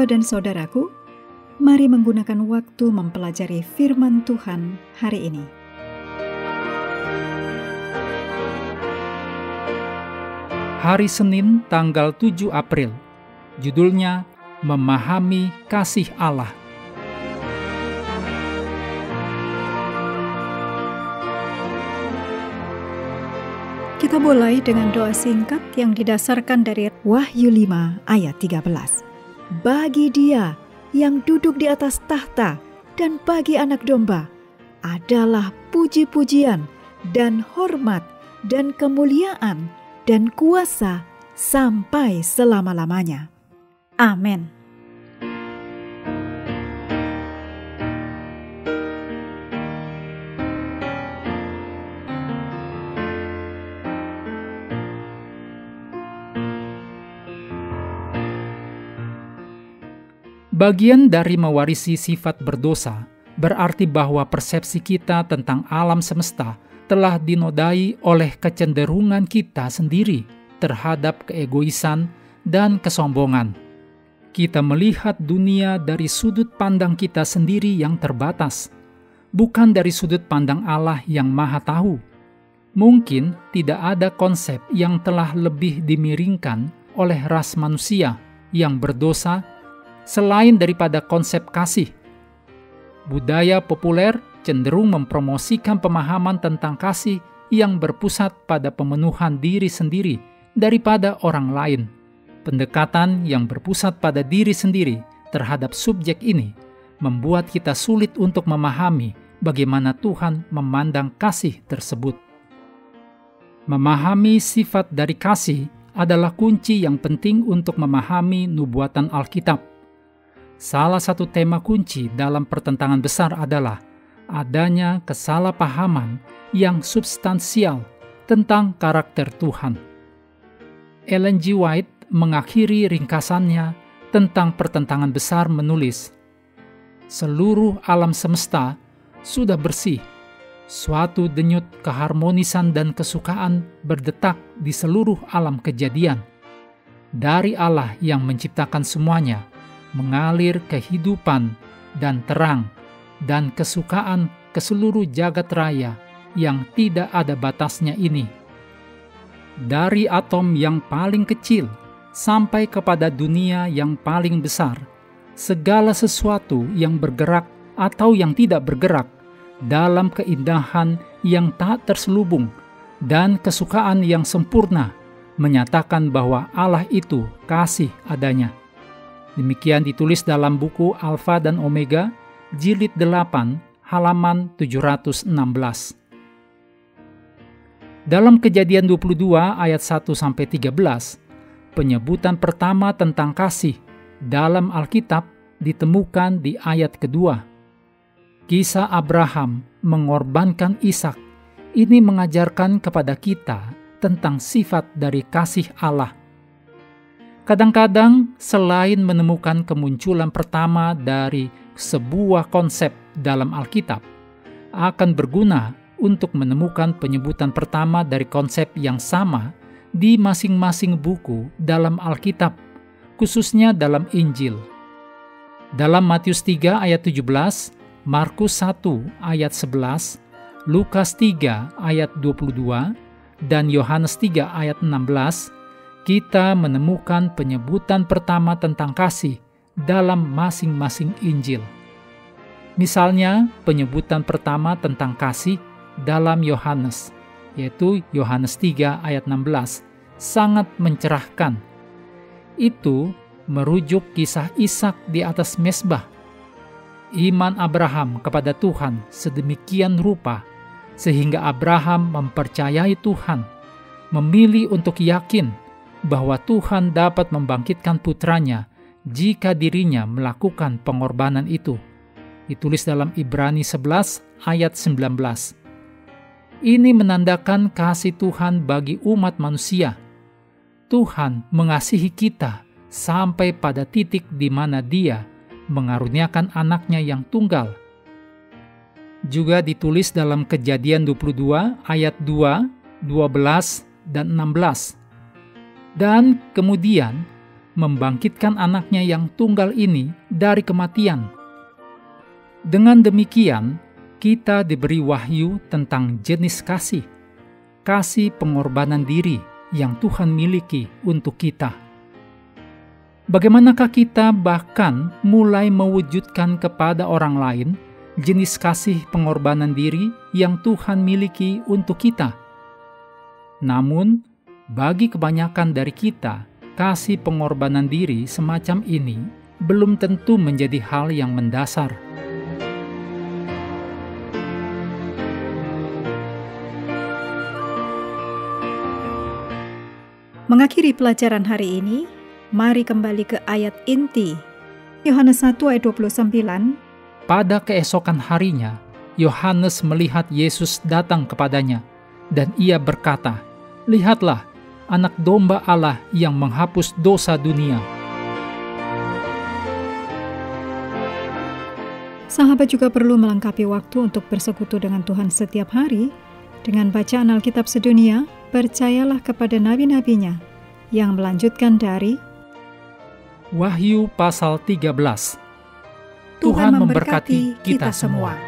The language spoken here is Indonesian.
dan saudaraku, mari menggunakan waktu mempelajari firman Tuhan hari ini. Hari Senin tanggal 7 April, judulnya Memahami Kasih Allah. Kita mulai dengan doa singkat yang didasarkan dari Wahyu 5 ayat 13. Bagi Dia yang duduk di atas tahta dan bagi Anak Domba adalah puji-pujian dan hormat dan kemuliaan dan kuasa sampai selama-lamanya. Amin. Bagian dari mewarisi sifat berdosa berarti bahwa persepsi kita tentang alam semesta telah dinodai oleh kecenderungan kita sendiri terhadap keegoisan dan kesombongan. Kita melihat dunia dari sudut pandang kita sendiri yang terbatas, bukan dari sudut pandang Allah yang Maha Tahu. Mungkin tidak ada konsep yang telah lebih dimiringkan oleh ras manusia yang berdosa selain daripada konsep kasih. Budaya populer cenderung mempromosikan pemahaman tentang kasih yang berpusat pada pemenuhan diri sendiri daripada orang lain. Pendekatan yang berpusat pada diri sendiri terhadap subjek ini membuat kita sulit untuk memahami bagaimana Tuhan memandang kasih tersebut. Memahami sifat dari kasih adalah kunci yang penting untuk memahami nubuatan Alkitab. Salah satu tema kunci dalam pertentangan besar adalah adanya kesalahpahaman yang substansial tentang karakter Tuhan. Ellen G. White mengakhiri ringkasannya tentang pertentangan besar menulis, "Seluruh alam semesta sudah bersih. Suatu denyut keharmonisan dan kesukaan berdetak di seluruh alam kejadian. Dari Allah yang menciptakan semuanya, mengalir kehidupan dan terang dan kesukaan ke seluruh jagat raya yang tidak ada batasnya ini. Dari atom yang paling kecil sampai kepada dunia yang paling besar, segala sesuatu yang bergerak atau yang tidak bergerak dalam keindahan yang tak terselubung dan kesukaan yang sempurna menyatakan bahwa Allah itu kasih adanya." Demikian ditulis dalam buku Alfa dan Omega, jilid 8, halaman 716. Dalam Kejadian 22 ayat 1-13, penyebutan pertama tentang kasih dalam Alkitab ditemukan di ayat kedua. Kisah Abraham mengorbankan Ishak ini mengajarkan kepada kita tentang sifat dari kasih Allah. Kadang-kadang, selain menemukan kemunculan pertama dari sebuah konsep dalam Alkitab, akan berguna untuk menemukan penyebutan pertama dari konsep yang sama di masing-masing buku dalam Alkitab, khususnya dalam Injil. Dalam Matius 3 ayat 17, Markus 1 ayat 11, Lukas 3 ayat 22, dan Yohanes 3 ayat 16, kita menemukan penyebutan pertama tentang kasih dalam masing-masing Injil. Misalnya, penyebutan pertama tentang kasih dalam Yohanes, yaitu Yohanes 3 ayat 16, sangat mencerahkan. Itu merujuk kisah Ishak di atas mezbah. Iman Abraham kepada Tuhan sedemikian rupa, sehingga Abraham mempercayai Tuhan, memilih untuk yakin bahwa Tuhan dapat membangkitkan putranya jika dirinya melakukan pengorbanan itu. Ditulis dalam Ibrani 11 ayat 19. Ini menandakan kasih Tuhan bagi umat manusia. Tuhan mengasihi kita sampai pada titik di mana Dia mengaruniakan anaknya yang tunggal. Juga ditulis dalam Kejadian 22 ayat 2, 12, dan 16. Dan kemudian membangkitkan anaknya yang tunggal ini dari kematian. Dengan demikian, kita diberi wahyu tentang jenis kasih pengorbanan diri yang Tuhan miliki untuk kita. Bagaimanakah kita bahkan mulai mewujudkan kepada orang lain jenis kasih pengorbanan diri yang Tuhan miliki untuk kita? Namun, bagi kebanyakan dari kita, kasih pengorbanan diri semacam ini belum tentu menjadi hal yang mendasar. Mengakhiri pelajaran hari ini, mari kembali ke ayat inti. Yohanes 1 ayat 29. Pada keesokan harinya, Yohanes melihat Yesus datang kepadanya, dan ia berkata, "Lihatlah, Anak Domba Allah yang menghapus dosa dunia." Sahabat juga perlu melengkapi waktu untuk bersekutu dengan Tuhan setiap hari dengan bacaan Alkitab sedunia. Percayalah kepada nabi-nabinya yang melanjutkan dari Wahyu pasal 13. Tuhan memberkati kita semua.